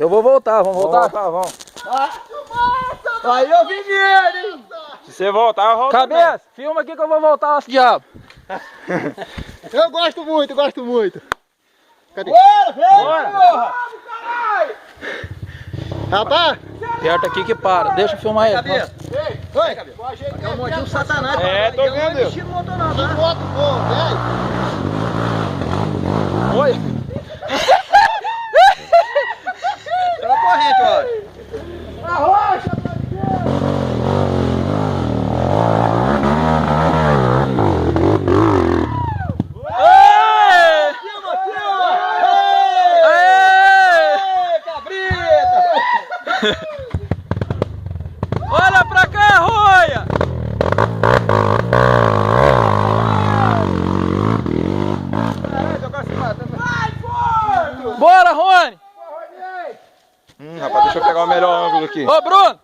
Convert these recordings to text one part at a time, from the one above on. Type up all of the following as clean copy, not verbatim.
Eu vou voltar, vamos voltar? Vamos. Aí eu vim nele, hein? Se você voltar, eu volto. Cabeça, filma aqui que eu vou voltar, nosso diabo. Eu gosto muito, gosto muito. Cadê? Bora! Rapaz! Perto aqui que para, deixa eu filmar ele. Cabeça! Oi, Cabeça! É um modinho satanás. É, tô vendo. Não é estilo motor não, tá? Moto bom, velho. Oi. Pela corrente, olha. Arrocha, Olha pra cá, Roia! Bora, Rony! Rapaz, deixa eu pegar o melhor ângulo aqui. Ô, Bruno!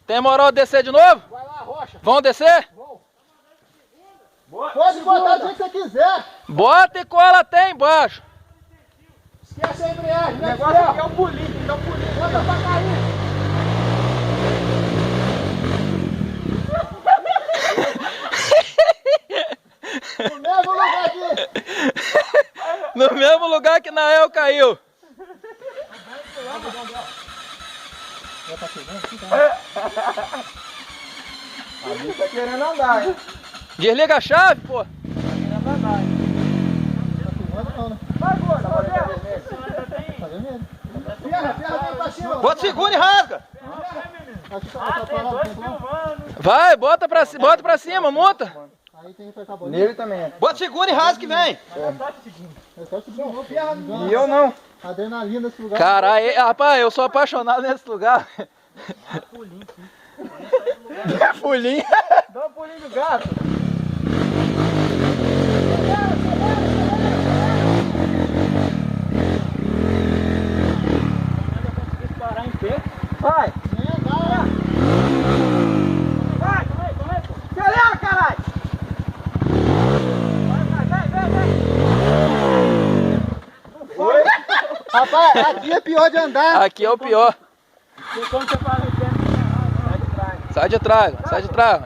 Tem moral de descer de novo? vai lá, Rocha. Vão descer? Pode botar do jeito que você quiser. Bota e cola até embaixo. Esquece a embreagem. O negócio aqui é um pulinho, tem que dar um pulinho. Bota pra cair. No mesmo lugar aqui. No mesmo lugar que Nael caiu. A gente tá querendo andar, hein? Desliga a chave, pô. Vai, gordo, tá vendo? Ferra bem pra cima. Bota segura e rasga. Vai, bota pra cima, monta. Nele também. Bota segura e rasga que vem. E eu não. Adrenalina nesse lugar. Caralho, rapaz, eu sou apaixonado nesse lugar. Pulinho. Dá um pulinho do gato. Parar em pé. Vai. Vai, pô. Acelera, caralho. Vai. Rapaz, aqui é pior de andar. Aqui é o pior. Quando você fala em pé, Sai de trás, sai de trás.